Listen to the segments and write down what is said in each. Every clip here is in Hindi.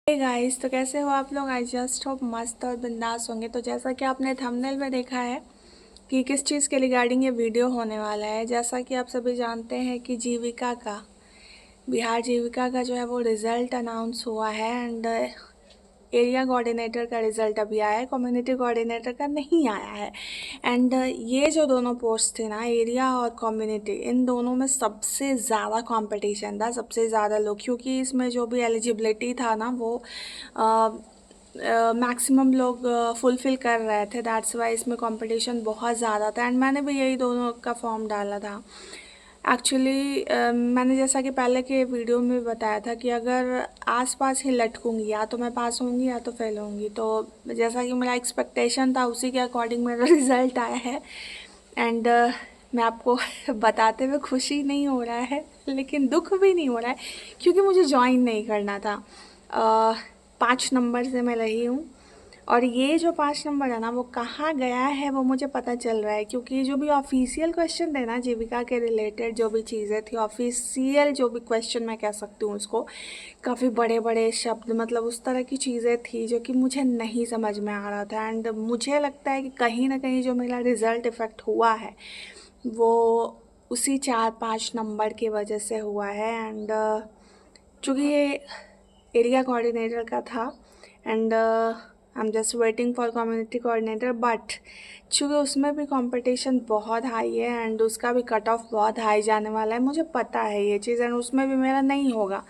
हे गाइस, तो कैसे हो आप लोग। आई जस्ट होप मस्त और बिंदास होंगे। तो जैसा कि आपने थंबनेल में देखा है कि किस चीज़ के रिगार्डिंग ये वीडियो होने वाला है। जैसा कि आप सभी जानते हैं कि जीविका का बिहार जीविका का जो है वो रिज़ल्ट अनाउंस हुआ है एंड एरिया कोऑर्डिनेटर का रिज़ल्ट अभी आया है, कम्युनिटी कोऑर्डिनेटर का नहीं आया है। एंड ये जो दोनों पोस्ट थे ना, एरिया और कम्युनिटी, इन दोनों में सबसे ज़्यादा कंपटीशन था, सबसे ज़्यादा लोग, क्योंकि इसमें जो भी एलिजिबिलिटी था ना वो मैक्सिमम लोग फुलफ़िल कर रहे थे। दैट्स वाई इसमें कंपटीशन बहुत ज़्यादा था एंड मैंने भी यही दोनों का फॉर्म डाला था। एक्चुअली मैंने जैसा कि पहले के वीडियो में बताया था कि अगर आसपास ही लटकूंगी, या तो मैं पास होंगी या तो फेल होंगी। तो जैसा कि मेरा एक्सपेक्टेशन था उसी के अकॉर्डिंग मेरा रिज़ल्ट आया है एंड मैं आपको बताते हुए खुशी नहीं हो रहा है लेकिन दुख भी नहीं हो रहा है, क्योंकि मुझे ज्वाइन नहीं करना था। 5 नंबर से मैं रही हूँ और ये जो 5 नंबर है ना वो कहाँ गया है वो मुझे पता चल रहा है, क्योंकि जो भी ऑफिशियल क्वेश्चन थे ना जीविका के रिलेटेड, जो भी चीज़ें थी ऑफिशियल, जो भी क्वेश्चन मैं कह सकती हूँ उसको, काफ़ी बड़े बड़े शब्द, मतलब उस तरह की चीज़ें थी जो कि मुझे नहीं समझ में आ रहा था। एंड मुझे लगता है कि कहीं ना कहीं जो मेरा रिज़ल्ट इफ़ेक्ट हुआ है वो उसी 4-5 नंबर की वजह से हुआ है। एंड चूँकि ये एरिया कोऑर्डिनेटर का था and I am just waiting for community coordinator, but चूँकि उसमें भी कंपटीशन बहुत हाई है एंड उसका भी कट ऑफ बहुत हाई जाने वाला है, मुझे पता है ये चीज़, एंड उसमें भी मेरा नहीं होगा,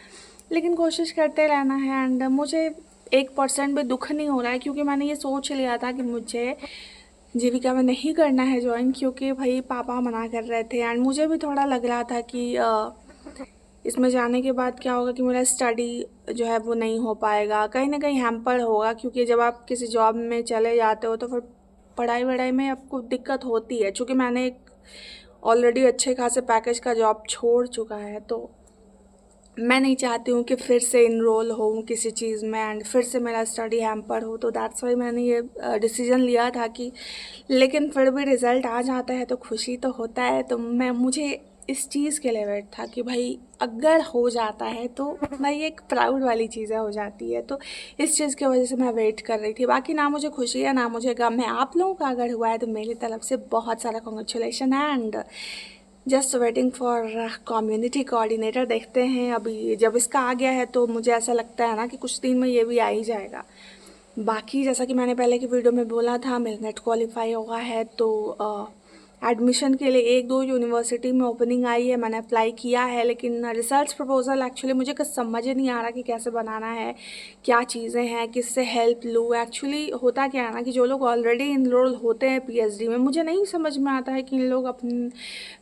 लेकिन कोशिश करते रहना है। एंड मुझे 1% भी दुख नहीं हो रहा है, क्योंकि मैंने ये सोच लिया था कि मुझे जीविका में नहीं करना है ज्वाइन, क्योंकि भाई पापा मना कर रहे थे एंड मुझे भी थोड़ा लग रहा था कि इसमें जाने के बाद क्या होगा कि मेरा स्टडी जो है वो नहीं हो पाएगा, कहीं ना कहीं हैम्पर होगा, क्योंकि जब आप किसी जॉब में चले जाते हो तो फिर पढ़ाई वढ़ाई में आपको दिक्कत होती है। चूँकि मैंने एक ऑलरेडी अच्छे खासे पैकेज का जॉब छोड़ चुका है, तो मैं नहीं चाहती हूँ कि फिर से इनरोल हो किसी चीज़ में एंड फिर से मेरा स्टडी हैम्पर हो। तो दैट्स वाई मैंने ये डिसीजन लिया था कि, लेकिन फिर भी रिज़ल्ट आ जाता है तो खुशी तो होता है। तो मुझे इस चीज़ के लिए वेट था कि भाई अगर हो जाता है तो भाई एक प्राउड वाली चीज़ें हो जाती है, तो इस चीज़ की वजह से मैं वेट कर रही थी। बाकी ना मुझे खुशी है ना मुझे गम है। आप लोगों का अगर हुआ है तो मेरी तरफ से बहुत सारा कॉन्ग्रेचुलेशन है and just waiting for community coordinator. देखते हैं अभी जब इसका आ गया है तो मुझे ऐसा लगता है ना कि कुछ दिन में ये भी आ ही जाएगा। बाकी जैसा कि मैंने पहले की वीडियो में बोला था, मेरा नेट क्वालिफाई हुआ है, तो एडमिशन के लिए 1-2 यूनिवर्सिटी में ओपनिंग आई है, मैंने अप्लाई किया है, लेकिन रिसर्च प्रपोजल एक्चुअली मुझे कुछ समझ ही नहीं आ रहा कि कैसे बनाना है, क्या चीज़ें हैं, किससे हेल्प लूँ। एक्चुअली होता क्या है ना कि जो लोग ऑलरेडी इनरोल होते हैं पीएचडी में, मुझे नहीं समझ में आता है कि इन लोग अपनी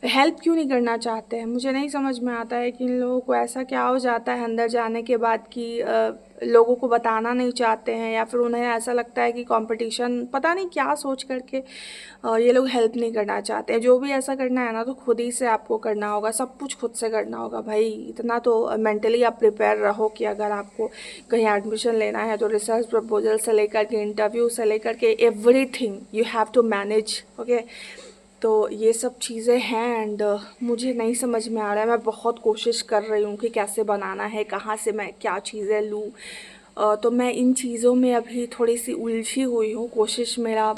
हेल्प क्यों नहीं करना चाहते हैं। मुझे नहीं समझ में आता है कि इन लोगों को ऐसा क्या हो जाता है अंदर जाने के बाद कि लोगों को बताना नहीं चाहते हैं, या फिर उन्हें ऐसा लगता है कि कंपटीशन, पता नहीं क्या सोच करके ये लोग हेल्प नहीं करना चाहते हैं। जो भी ऐसा करना है ना तो खुद ही से आपको करना होगा, सब कुछ खुद से करना होगा भाई। इतना तो मेंटली आप प्रिपेयर रहो कि अगर आपको कहीं एडमिशन लेना है तो रिसर्च प्रपोजल से लेकर के इंटरव्यू से लेकर के everything you have to manage, okay. तो ये सब चीज़ें हैं एंड मुझे नहीं समझ में आ रहा है। मैं बहुत कोशिश कर रही हूँ कि कैसे बनाना है, कहाँ से मैं क्या चीज़ें लूँ। तो मैं इन चीज़ों में अभी थोड़ी सी उलझी हुई हूँ। कोशिश मेरा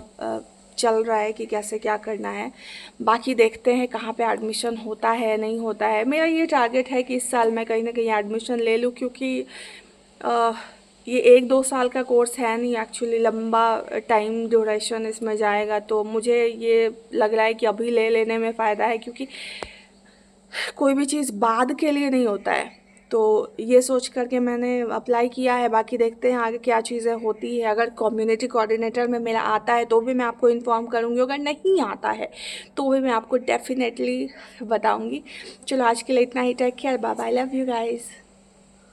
चल रहा है कि कैसे क्या करना है। बाकी देखते हैं कहाँ पे एडमिशन होता है नहीं होता है। मेरा ये टारगेट है कि इस साल मैं कहीं ना कहीं एडमिशन ले लूँ, क्योंकि ये 1-2 साल का कोर्स है नहीं, एक्चुअली लंबा टाइम ड्यूरेशन इसमें जाएगा। तो मुझे ये लग रहा है कि अभी ले लेने में फ़ायदा है, क्योंकि कोई भी चीज़ बाद के लिए नहीं होता है। तो ये सोच करके मैंने अप्लाई किया है। बाकी देखते हैं आगे क्या चीज़ें होती है। अगर कम्युनिटी कोऑर्डिनेटर में मेरा आता है तो भी मैं आपको इन्फॉर्म करूँगी, अगर नहीं आता है तो भी मैं आपको डेफिनेटली बताऊँगी। चलो आज के लिए इतना ही। Take care, bye bye, love you guys.